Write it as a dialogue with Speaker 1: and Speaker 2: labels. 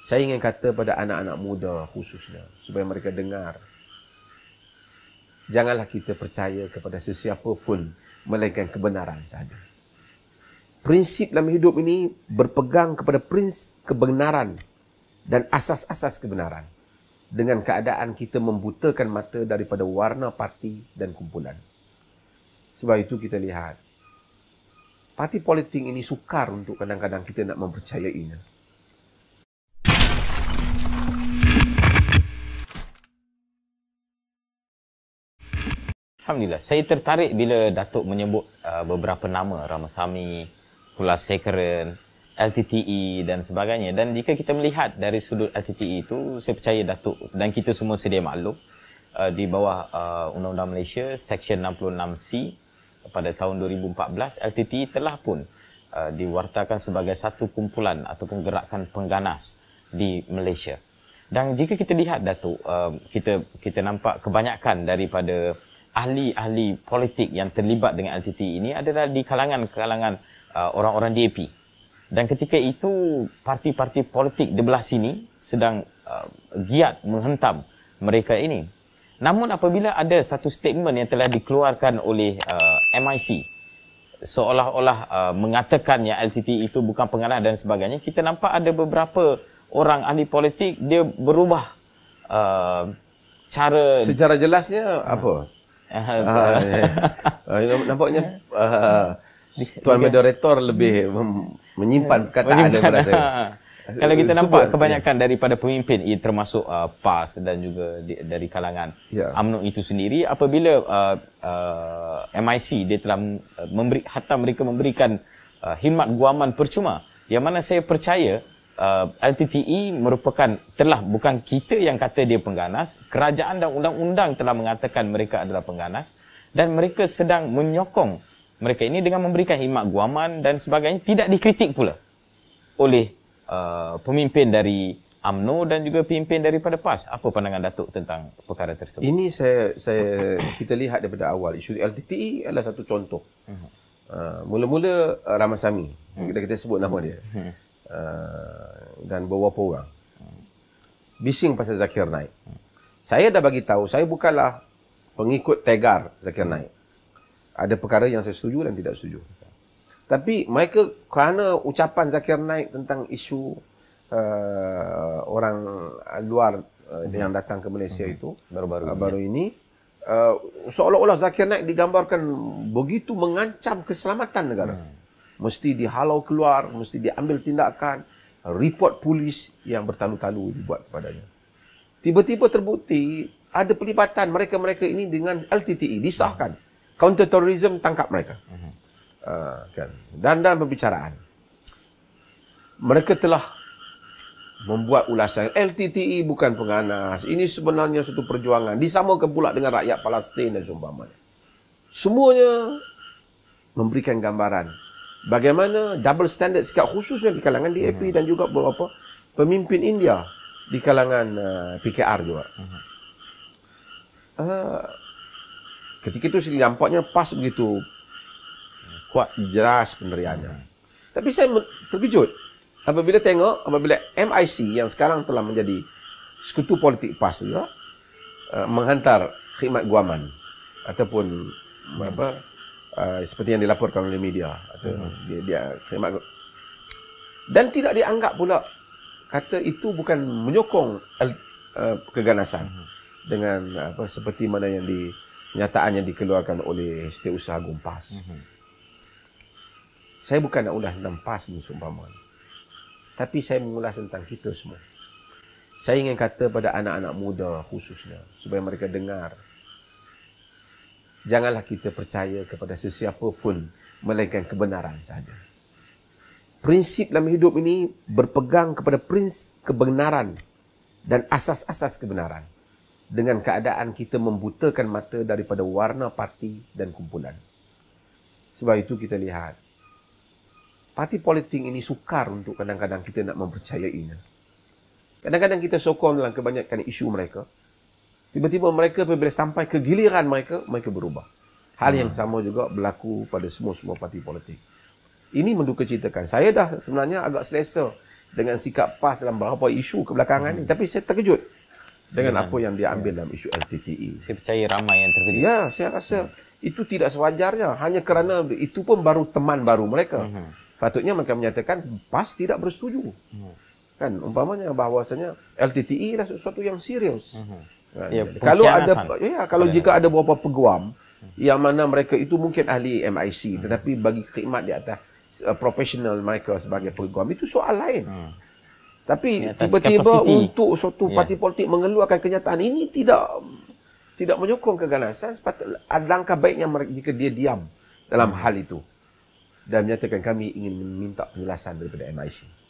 Speaker 1: Saya ingin kata pada anak-anak muda khususnya, supaya mereka dengar. Janganlah kita percaya kepada sesiapa pun, melainkan kebenaran sahaja. Prinsip dalam hidup ini berpegang kepada prinsip kebenaran dan asas-asas kebenaran. Dengan keadaan kita membutakan mata daripada warna parti dan kumpulan. Sebab itu kita lihat, parti politik ini sukar untuk kadang-kadang kita nak mempercayainya.
Speaker 2: Alhamdulillah, saya tertarik bila Datuk menyebut beberapa nama, Ramasamy, Kulasekaren, LTTE dan sebagainya. Dan jika kita melihat dari sudut LTTE itu, saya percaya Datuk dan kita semua sedia maklum di bawah Undang-Undang Malaysia Seksyen 66C pada tahun 2014, LTTE telah pun diwartakan sebagai satu kumpulan ataupun gerakan pengganas di Malaysia. Dan jika kita lihat Datuk, kita nampak kebanyakan daripada ahli-ahli politik yang terlibat dengan LTTE ini adalah di kalangan orang-orang DAP. Dan ketika itu, parti-parti politik di belah sini sedang giat menghentam mereka ini. Namun apabila ada satu statement yang telah dikeluarkan oleh MIC, seolah-olah mengatakan yang LTTE itu bukan pengganas dan sebagainya, kita nampak ada beberapa orang ahli politik, dia berubah cara...
Speaker 1: Secara jelasnya apa? Nampaknya Tuan Moderator lebih menyimpan perkataan daripada saya.
Speaker 2: Kalau kita nampak kebanyakan daripada pemimpin, termasuk PAS dan juga dari kalangan UMNO itu sendiri, apabila MIC dia telah hatta mereka memberikan khidmat guaman percuma, yang mana saya percaya LTTE merupakan bukan kita yang kata dia pengganas, kerajaan dan undang-undang telah mengatakan mereka adalah pengganas, dan mereka sedang menyokong mereka ini dengan memberikan khidmat guaman dan sebagainya, tidak dikritik pula oleh pemimpin dari UMNO dan juga pemimpin daripada PAS. Apa pandangan Datuk tentang perkara tersebut?
Speaker 1: Ini kita lihat daripada awal, isu LTTE adalah satu contoh. Mula-mula Ramasamy, kita sebut nama dia. Dan beberapa orang bising pasal Zakir Naik. Saya dah bagi tahu, saya bukanlah pengikut tegar Zakir Naik. Ada perkara yang saya setuju dan tidak setuju. Tapi mereka kerana ucapan Zakir Naik tentang isu orang luar yang datang ke Malaysia itu baru ini, seolah-olah Zakir Naik digambarkan begitu mengancam keselamatan negara. Mesti dihalau keluar, mesti diambil tindakan, report polis yang bertalu-talu dibuat kepadanya. Tiba-tiba terbukti ada pelibatan mereka-mereka ini dengan LTTE, disahkan. Counter terrorism, tangkap mereka. Kan. Dan dalam pembicaraan, mereka telah membuat ulasan LTTE bukan pengganas, ini sebenarnya satu perjuangan, disamakan pula dengan rakyat Palestin dan seumpamanya. Semuanya memberikan gambaran bagaimana double standard sikap khususnya di kalangan DAP dan juga beberapa pemimpin India di kalangan PKR juga. Ketika itu nampaknya PAS begitu kuat jelas pendiriannya. Tapi saya terkejut apabila MIC yang sekarang telah menjadi sekutu politik PAS juga menghantar khidmat guaman ataupun seperti yang dilaporkan oleh media atau dia khidmat, dan tidak dianggap pula kata itu bukan menyokong keganasan dengan seperti mana yang kenyataannya dikeluarkan oleh Setiausaha Agung PAS. Saya bukan nak ulas tentang PAS ni seumpama, tapi saya mengulas tentang kita semua. Saya ingin kata pada anak-anak muda khususnya, supaya mereka dengar. Janganlah kita percaya kepada sesiapa pun, melainkan kebenaran sahaja. Prinsip dalam hidup ini berpegang kepada prinsip kebenaran dan asas-asas kebenaran. Dengan keadaan kita membutakan mata daripada warna parti dan kumpulan. Sebab itu kita lihat, parti politik ini sukar untuk kadang-kadang kita nak mempercayainya. Kadang-kadang kita sokong dalam kebanyakan isu mereka. Tiba-tiba mereka bila sampai ke giliran mereka berubah. Hal yang sama juga berlaku pada semua parti politik. Ini mendukacitakan. Saya dah sebenarnya agak selesa dengan sikap PAS dalam beberapa isu kebelakangan ni. Tapi saya terkejut dengan apa yang dia ambil dalam isu LTTE.
Speaker 2: Saya percaya ramai yang terkejut.
Speaker 1: Ya, saya rasa itu tidak sewajarnya. Hanya kerana itu pun baru teman baru mereka. Patutnya mereka menyatakan PAS tidak bersetuju. Kan, umpamanya bahawasanya LTTE adalah sesuatu yang serius. Kan?
Speaker 2: Ya,
Speaker 1: Kalau ada,
Speaker 2: pengkhianatan.
Speaker 1: kalau jika ada beberapa peguam yang mana mereka itu mungkin ahli MIC, tetapi bagi khidmat di atas profesional mereka sebagai peguam, itu soal lain. Tapi tiba-tiba untuk suatu parti politik mengeluarkan kenyataan ini tidak menyokong keganasan. Ada langkah baiknya jika dia diam dalam hal itu dan menyatakan kami ingin meminta penjelasan daripada MIC.